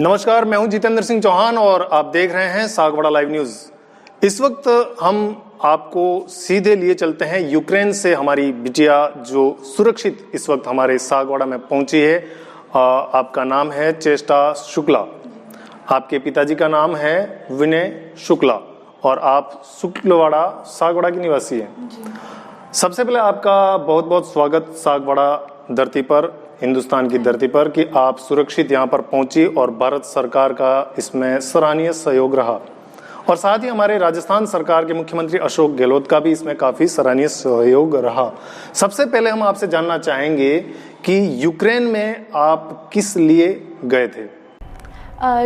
नमस्कार, मैं हूं जितेंद्र सिंह चौहान और आप देख रहे हैं सागवाड़ा लाइव न्यूज। इस वक्त हम आपको सीधे लिए चलते हैं यूक्रेन से। हमारी बिटिया जो सुरक्षित इस वक्त हमारे सागवाड़ा में पहुंची है। आपका नाम है चेष्टा शुक्ला, आपके पिताजी का नाम है विनय शुक्ला और आप शुक्लवाड़ा सागवाड़ा की निवासी हैं। सबसे पहले आपका बहुत बहुत स्वागत सागवाड़ा धरती पर, हिंदुस्तान की धरती पर, कि आप सुरक्षित यहाँ पर पहुंची और भारत सरकार का इसमें सराहनीय सहयोग रहा और साथ ही हमारे राजस्थान सरकार के मुख्यमंत्री अशोक गहलोत का भी इसमें काफी सराहनीय सहयोग रहा। सबसे पहले हम आपसे जानना चाहेंगे कि यूक्रेन में आप किस लिए गए थे?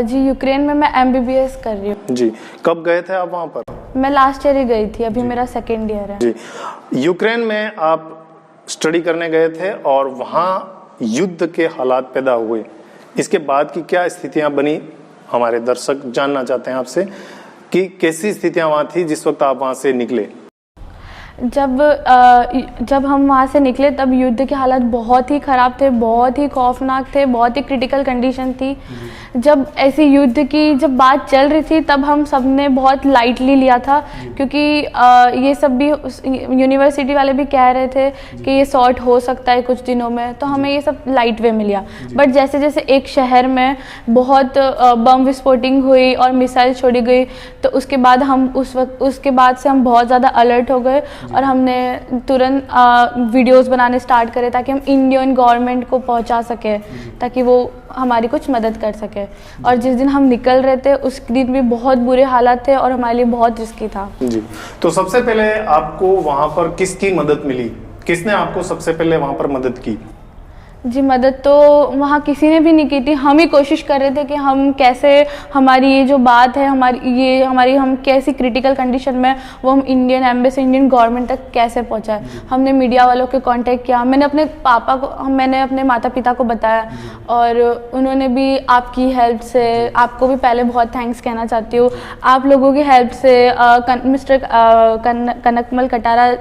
जी, यूक्रेन में मैं MBBS कर रही हूँ। जी, कब गए थे आप वहाँ पर? मैं लास्ट ईयर ही गई थी, अभी मेरा सेकेंड ईयर है। जी, यूक्रेन में आप स्टडी करने गए थे और वहाँ युद्ध के हालात पैदा हुए। इसके बाद की क्या स्थितियां बनी, हमारे दर्शक जानना चाहते हैं आपसे कि कैसी स्थितियां वहां थी जिस वक्त आप वहां से निकले। जब हम वहाँ से निकले तब युद्ध के हालात बहुत ही ख़राब थे, बहुत ही खौफनाक थे, बहुत ही क्रिटिकल कंडीशन थी। जब ऐसी युद्ध की जब बात चल रही थी तब हम सब ने बहुत लाइटली लिया था, क्योंकि ये सब भी यूनिवर्सिटी वाले भी कह रहे थे कि ये सॉर्ट हो सकता है कुछ दिनों में, तो हमें ये सब लाइट वे में लिया। बट जैसे जैसे एक शहर में बहुत बम विस्फोटिंग हुई और मिसाइल छोड़ी गई, तो उसके बाद हम उसके बाद से हम बहुत ज़्यादा अलर्ट हो गए और हमने तुरंत वीडियोस बनाने स्टार्ट करे ताकि हम इंडियन गवर्नमेंट को पहुंचा सके, ताकि वो हमारी कुछ मदद कर सके। और जिस दिन हम निकल रहे थे उस दिन भी बहुत बुरे हालात थे और हमारे लिए बहुत रिस्की था। जी, तो सबसे पहले आपको वहां पर किसकी मदद मिली? किसने आपको सबसे पहले वहां पर मदद की? जी, मदद तो वहाँ किसी ने भी नहीं की थी। हम ही कोशिश कर रहे थे कि हम कैसे हमारी ये जो बात है, हम कैसी क्रिटिकल कंडीशन में वो हम इंडियन एम्बेसी, इंडियन गवर्नमेंट तक कैसे पहुँचाए। हमने मीडिया वालों के कांटेक्ट किया, मैंने अपने माता पिता को बताया और उन्होंने भी आपकी हेल्प से, आपको भी पहले बहुत थैंक्स कहना चाहती हूँ। आप लोगों की हेल्प से, मिस्टर कनकमल कटारा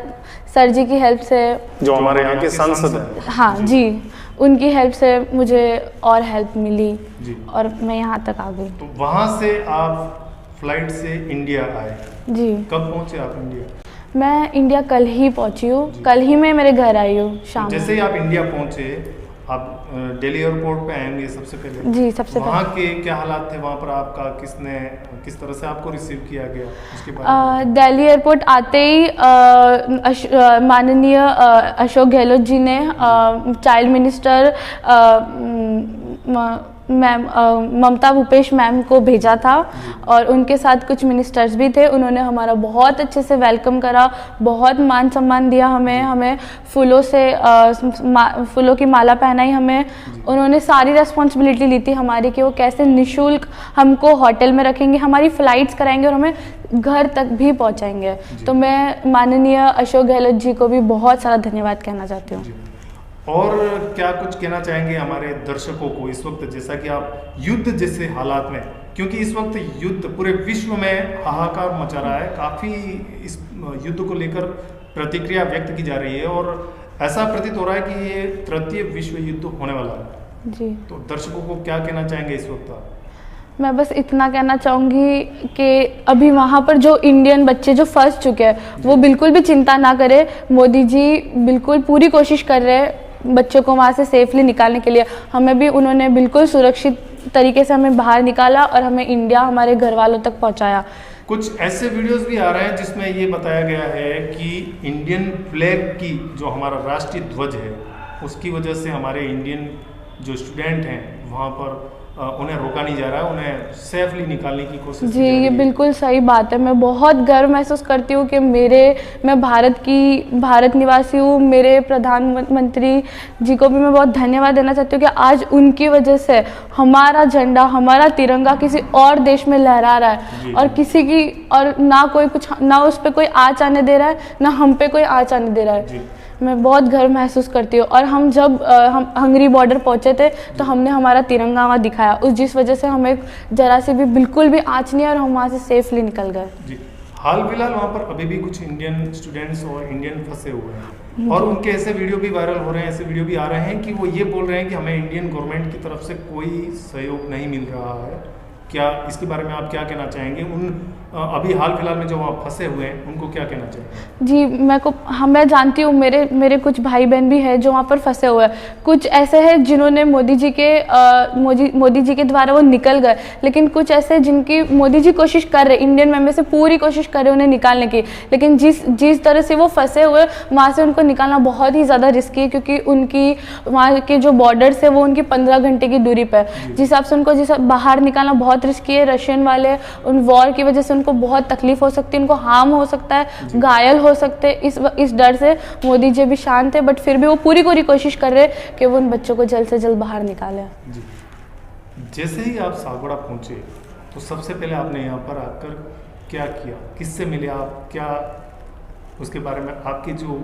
सर जी की हेल्प से, जो हमारे यहाँ के सांसद हैं, हाँ जी, उनकी हेल्प से मुझे और हेल्प मिली और मैं यहाँ तक आ गई। तो वहाँ से आप फ्लाइट से इंडिया आए? जी। कब पहुँचे आप इंडिया? मैं इंडिया कल ही पहुँची हूँ, कल ही मैं मेरे घर आई हूँ शाम। जैसे ही आप इंडिया पहुँचे, आप दिल्ली एयरपोर्ट पे आएंगे सबसे पहले? जी, सबसे पहले। वहाँ के क्या हालात थे वहाँ पर? आपका किस तरह से आपको रिसीव किया गया उसके बाद? दिल्ली एयरपोर्ट आते ही माननीय अशोक गहलोत जी ने चाइल्ड मिनिस्टर मैम ममता भूपेश मैम को भेजा था और उनके साथ कुछ मिनिस्टर्स भी थे। उन्होंने हमारा बहुत अच्छे से वेलकम करा, बहुत मान सम्मान दिया हमें फूलों की माला पहनाई हमें। उन्होंने सारी रेस्पॉन्सिबिलिटी ली थी हमारी कि वो कैसे निःशुल्क हमको होटल में रखेंगे, हमारी फ़्लाइट्स कराएंगे और हमें घर तक भी पहुंचाएंगे। तो मैं माननीय अशोक गहलोत जी को भी बहुत सारा धन्यवाद कहना चाहती हूँ। और क्या कुछ कहना चाहेंगे हमारे दर्शकों को इस वक्त, जैसा कि आप युद्ध जैसे हालात में, क्योंकि इस वक्त युद्ध पूरे विश्व में हाहाकार मचा रहा है, काफ़ी इस युद्ध को लेकर प्रतिक्रिया व्यक्त की जा रही है और ऐसा प्रतीत हो रहा है कि ये तृतीय विश्व युद्ध होने वाला है। जी, तो दर्शकों को क्या कहना चाहेंगे इस वक्त आप? मैं बस इतना कहना चाहूँगी कि अभी वहाँ पर जो इंडियन बच्चे जो फंस चुके हैं वो बिल्कुल भी चिंता ना करें। मोदी जी बिल्कुल पूरी कोशिश कर रहे हैं बच्चों को वहाँ से सेफली निकालने के लिए। हमें भी उन्होंने बिल्कुल सुरक्षित तरीके से हमें बाहर निकाला और हमें इंडिया हमारे घर वालों तक पहुँचाया। कुछ ऐसे वीडियोस भी आ रहे हैं जिसमें ये बताया गया है कि इंडियन फ्लैग की, जो हमारा राष्ट्रीय ध्वज है, उसकी वजह से हमारे इंडियन जो स्टूडेंट हैं वहाँ पर उन्हें रोका नहीं जा रहा है, उन्हें सेफली निकालने की कोशिश जी, ये बिल्कुल सही बात है। मैं बहुत गर्व महसूस करती हूँ कि मैं भारत निवासी हूँ। मेरे प्रधानमंत्री जी को भी मैं बहुत धन्यवाद देना चाहती हूँ कि आज उनकी वजह से हमारा झंडा, हमारा तिरंगा किसी और देश में लहरा रहा है और ना उस पर कोई आँच आने दे रहा है, ना हम पे कोई आँच आने दे रहा है। मैं बहुत गर्व महसूस करती हूँ। और हम जब हम हंगरी बॉर्डर पहुँचे थे तो हमने हमारा तिरंगा वहाँ दिखाया, जिस वजह से हमें जरा से भी बिल्कुल भी आँच नहीं और हम वहाँ से सेफली निकल गए। हाल फिलहाल वहाँ पर अभी भी कुछ इंडियन स्टूडेंट्स और इंडियन फंसे हुए हैं और उनके ऐसे वीडियो भी वायरल हो रहे हैं, ऐसे वीडियो भी आ रहे हैं कि वो ये बोल रहे हैं कि हमें इंडियन गवर्नमेंट की तरफ से कोई सहयोग नहीं मिल रहा है। क्या इसके बारे में आप क्या कहना चाहेंगे? अभी हाल फिलहाल में जो वहाँ फंसे हुए हैं उनको क्या कहना चाहेंगे? जी, मैं जानती हूँ, मेरे कुछ भाई बहन भी हैं जो वहाँ पर फंसे हुए हैं। कुछ ऐसे हैं जिन्होंने मोदी जी के द्वारा वो निकल गए, लेकिन कुछ ऐसे जिनकी मोदी जी कोशिश कर रहे, इंडियन मेंबर से पूरी कोशिश कर रहे उन्हें निकालने की, लेकिन जिस तरह से वो फंसे हुए वहाँ से उनको निकालना बहुत ही ज़्यादा रिस्की है, क्योंकि उनकी वहाँ के जो बॉर्डर्स है वो उनकी 15 घंटे की दूरी पर है। जिस हिसाब से उनको बाहर निकालना बहुत रिस्की है। रशियन वाले उन वॉर की वजह से उनको बहुत तकलीफ हो सकती है, उनको हार्म हो सकता है, घायल हो सकते हैं। इस डर से मोदी जी भी शांत है, बट फिर भी वो पूरी कोशिश कर रहे हैं कि वो उन बच्चों को जल्द से जल्द बाहर निकालें। जी, जैसे ही आप सागवाड़ा पहुंचे तो सबसे पहले आपने यहाँ पर आकर क्या किया, किससे मिले आप, क्या उसके बारे में आपकी जो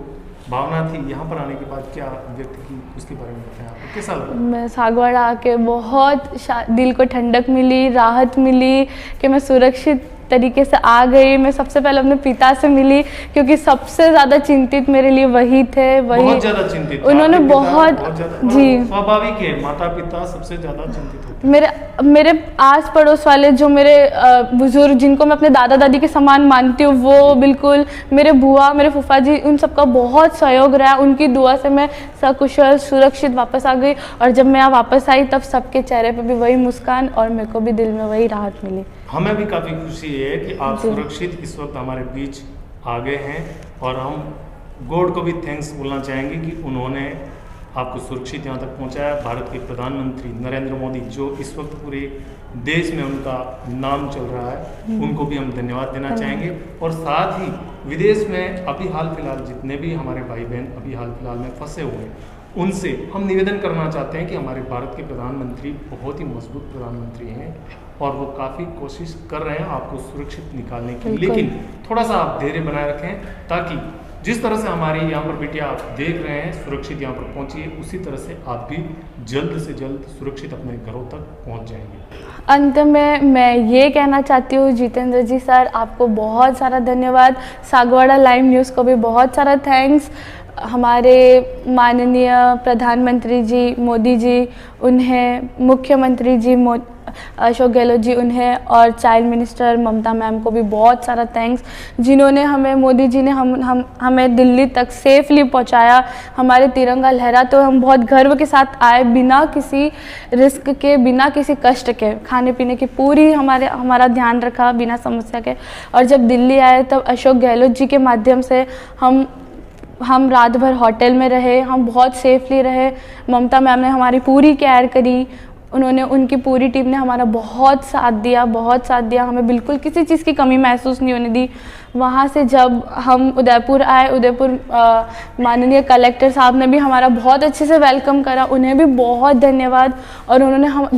भावना थी यहाँ पर आने के बाद क्या व्यक्त की, उसके बारे में बताएं। आपको कैसा लगा? मैं सागवाड़ा आके बहुत दिल को ठंडक मिली, राहत मिली कि मैं सुरक्षित तरीके से आ गई। मैं सबसे पहले अपने पिता से मिली, क्योंकि सबसे ज़्यादा चिंतित मेरे लिए वही थे। बहुत ज़्यादा चिंतित उन्होंने बहुत जी, स्वाभाविक है, माता पिता सबसे ज़्यादा चिंतित होते हैं। मेरे आस पड़ोस वाले जो मेरे बुजुर्ग, जिनको मैं अपने दादा दादी के समान मानती हूँ, वो बिल्कुल, मेरे बुआ, मेरे फूफा जी, उन सबका बहुत सहयोग रहा। उनकी दुआ से मैं सकुशल सुरक्षित वापस आ गई, और जब मैं यहाँ वापस आई तब सबके चेहरे पे भी वही मुस्कान और मेरे को भी दिल में वही राहत मिली। हमें भी काफ़ी खुशी है कि आप सुरक्षित इस वक्त हमारे बीच आ गए हैं, और हम गॉड को भी थैंक्स बोलना चाहेंगे कि उन्होंने आपको सुरक्षित यहाँ तक पहुँचाया। भारत के प्रधानमंत्री नरेंद्र मोदी, जो इस वक्त पूरे देश में उनका नाम चल रहा है, उनको भी हम धन्यवाद देना चाहेंगे। और साथ ही विदेश में अभी हाल फिलहाल जितने भी हमारे भाई बहन अभी हाल फिलहाल में फंसे हुए हैं, उनसे हम निवेदन करना चाहते हैं कि हमारे भारत के प्रधानमंत्री बहुत ही मजबूत प्रधानमंत्री हैं और वो काफ़ी कोशिश कर रहे हैं आपको सुरक्षित निकालने की, लेकिन थोड़ा सा आप धैर्य बनाए रखें, ताकि जिस तरह से हमारी यहाँ पर बेटियाँ आप देख रहे हैं सुरक्षित यहाँ पर पहुँची है, उसी तरह से आप भी जल्द से जल्द सुरक्षित अपने घरों तक पहुँच जाएंगे। अंत में मैं ये कहना चाहती हूँ, जितेंद्र जी सर, आपको बहुत सारा धन्यवाद। सागवाड़ा लाइव न्यूज़ को भी बहुत सारा थैंक्स। हमारे माननीय प्रधानमंत्री जी मोदी जी, उन्हें मुख्यमंत्री जी अशोक गहलोत जी, उन्हें, और चाइल्ड मिनिस्टर ममता मैम को भी बहुत सारा थैंक्स, जिन्होंने हमें, मोदी जी ने हमें दिल्ली तक सेफली पहुंचाया। हमारे तिरंगा लहरा तो हम बहुत गर्व के साथ आए, बिना किसी रिस्क के, बिना किसी कष्ट के, खाने पीने की पूरी हमारा ध्यान रखा बिना समस्या के। और जब दिल्ली आए तब अशोक गहलोत जी के माध्यम से हम रात भर होटल में रहे, हम बहुत सेफली रहे। ममता मैम ने हमारी पूरी केयर करी, उनकी पूरी टीम ने हमारा बहुत साथ दिया। हमें बिल्कुल किसी चीज़ की कमी महसूस नहीं होने दी। वहाँ से जब हम उदयपुर आए, माननीय कलेक्टर साहब ने भी हमारा बहुत अच्छे से वेलकम करा, उन्हें भी बहुत धन्यवाद। और उन्होंने हम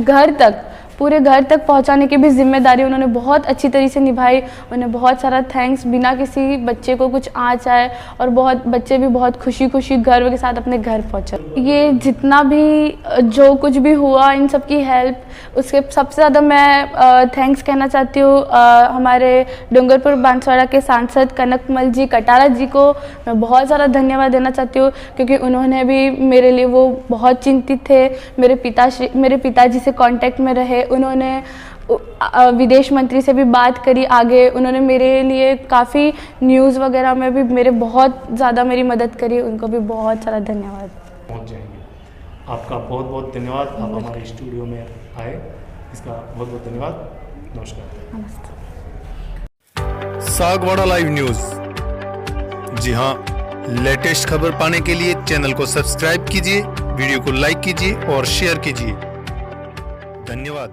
पूरे घर तक पहुंचाने की भी जिम्मेदारी उन्होंने बहुत अच्छी तरीके से निभाई। उन्हें बहुत सारा थैंक्स, बिना किसी बच्चे को कुछ आँच आए, और बच्चे भी बहुत खुशी गर्व के साथ अपने घर पहुंचे। ये जितना भी जो कुछ भी हुआ, इन सब की हेल्प, उसके सबसे ज़्यादा मैं थैंक्स कहना चाहती हूँ हमारे डूंगरपुर बांसवाड़ा के सांसद कनकमल जी कटारा जी को मैं बहुत सारा धन्यवाद देना चाहती हूँ, क्योंकि उन्होंने भी मेरे लिए, वो बहुत चिंतित थे। मेरे पिताजी से कांटेक्ट में रहे, उन्होंने विदेश मंत्री से भी बात करी आगे, उन्होंने मेरे लिए काफ़ी न्यूज़ वगैरह में भी बहुत ज़्यादा मेरी मदद करी, उनको भी बहुत सारा धन्यवाद। पहुंच जाएंगे। आपका बहुत बहुत धन्यवाद, आप हमारे स्टूडियो में आए, इसका बहुत बहुत धन्यवाद। नमस्कार। नमस्ते। सागवाड़ा लाइव न्यूज़, जी हाँ, लेटेस्ट खबर पाने के लिए चैनल को सब्सक्राइब कीजिए, वीडियो को लाइक कीजिए और शेयर कीजिए। धन्यवाद।